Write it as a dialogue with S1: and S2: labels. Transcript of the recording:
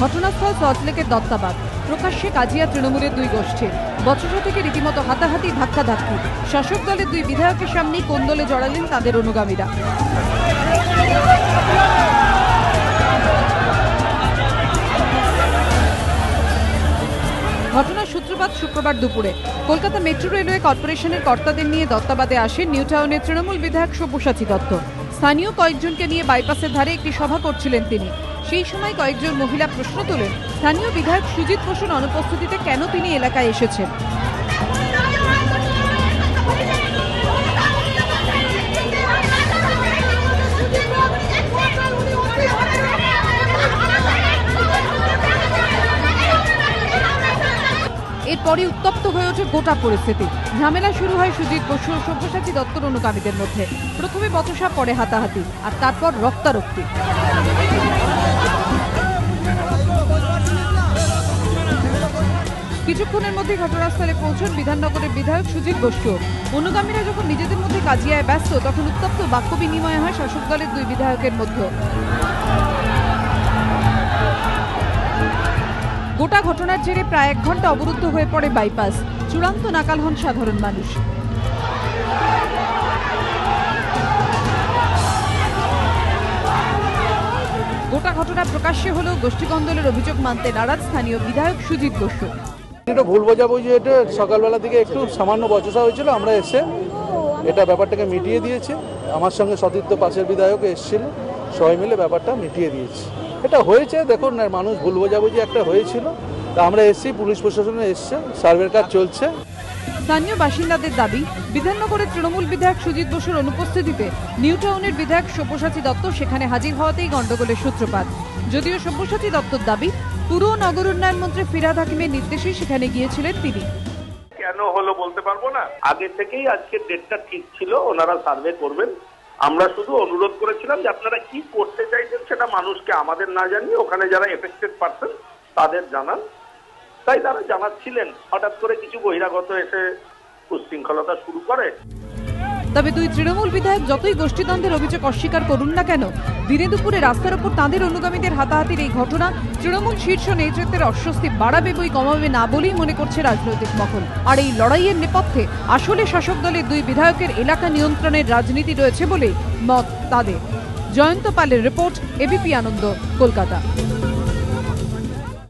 S1: ঘটনাস্থল সল্টলেকের দত্তাবাদ। প্রকাশ্যে কাজিয়া তৃণমূলের দুই গোষ্ঠীর। বচসা থেকে রীতিমতো হাতাহাতি ধাক্কাধাক্কি। শাসক দলের দুই বিধায়কের সামনেই কোন্দলে জড়ালেন তাদের অনুগামীরা। ঘটনার সূত্রপাত শুক্রবার দুপুরে কলকাতা মেট্রো রেলওয়ে কর্পোরেশনের কর্তাদের নিয়ে দত্তাবাদে আসেন নিউ টাউনের তৃণমূল বিধায়ক সব্যসাচী দত্ত। স্থানীয় কয়েকজনকে নিয়ে বাইপাসের ধারে একটি সভা করছিলেন তিনি। সেই সময় কয়েকজন মহিলা প্রশ্ন তোলেন, স্থানীয় বিধায়ক সুজিত বসুর অনুপস্থিতিতে কেন তিনি এলাকায় এসেছেন। এরপরই উত্তপ্ত হয়ে ওঠে গোটা পরিস্থিতি। ঝামেলা শুরু হয় সুজিত বসু ও সব্যসাচী দত্তর অনুগামীদের মধ্যে। প্রথমে বচসা, পরে হাতাহাতি, আর তারপর রক্তারক্তি। কিছুক্ষণের মধ্যে ঘটনাস্থলে পৌঁছন বিধাননগরের বিধায়ক সুজিত বসু। অনুগামীরা যখন নিজেদের মধ্যে কাজিয়ায় ব্যস্ত, তখন উত্তপ্ত বাক্য বিনিময় হয় শাসক দলের দুই বিধায়কের মধ্যে। গোটা ঘটনার জেরে প্রায় 1 ঘন্টা অবরুদ্ধ হয়ে পড়ে বাইপাস। চূড়ান্ত নাকাল হন সাধারণ মানুষ। গোটা ঘটনা প্রকাশ্যে হলেও গোষ্ঠীকন্দলের অভিযোগ মানতে নারাজ স্থানীয় বিধায়ক সুজিত বসু।
S2: এটা ভুল বোঝাবুঝি, এটা সকালবেলা থেকে একটু সামান্য বচসা হয়েছিল, আমরা এসে এটা ব্যাপারটাকে মিটিয়ে দিয়েছি। আমার সঙ্গে সতীর্থ পাশের বিধায়ক এসেছিল, সবাই মিলে ব্যাপারটা মিটিয়ে দিয়েছি। এটা হয়েছে, দেখুন মানুষ ভুল বোঝাবুঝি একটা হয়েছিল, তা আমরা এসেছি, পুলিশ প্রশাসনে এসছে, সার্ভের কাজ চলছে।
S1: স্থানীয় বাসিন্দাদের দাবি, বিধাননগরের তৃণমূল বিধায়ক সুজিত বসুর অনুপস্থিতিতে নিউ টাউনের বিধায়ক সব্যসাচী দত্ত সেখানে হাজির হওয়াতেই গন্ডগোলের সূত্রপাত। যদিও সব্যসাচী দত্তর দাবি, পুর ও নগর উন্নয়ন মন্ত্রী ফিরহাদ হাকিমের নির্দেশে সেখানে গিয়েছিলেন তিনি।
S3: কেন হলো বলতে পারবো না, আগে থেকেই আজকের ডেটটা ঠিক ছিল, ওনারা সার্ভে করবেন। আমরা শুধু অনুরোধ করেছিলাম যে আপনারা কি করতে চাইছেন সেটা মানুষকে আমাদের না জানিয়ে ওখানে যারা এফেক্টেড পারসন তাদের জানান। তাই তারা জানাচ্ছিলেন, হঠাৎ করে কিছু বহিরাগত এসে উচ্ছৃঙ্খলতা শুরু করে।
S1: তবে দুই তৃণমূল বিধায়ক যতই গোষ্ঠীদ্বন্দ্বের অভিযোগ অস্বীকার করুন না কেন, দিনে দুপুরে রাস্তার ওপর তাঁদের অনুগামীদের হাতাহাতির এই ঘটনা তৃণমূল শীর্ষ নেতৃত্বের অস্বস্তি বাড়াবে বই কমাবে না বলেই মনে করছে রাজনৈতিক মহল। আর এই লড়াইয়ের নেপথ্যে আসলে শাসক দলের দুই বিধায়কের এলাকা নিয়ন্ত্রণের রাজনীতি রয়েছে বলেই মত তাদের। জয়ন্ত পালের রিপোর্ট, এবিপি আনন্দ, কলকাতা।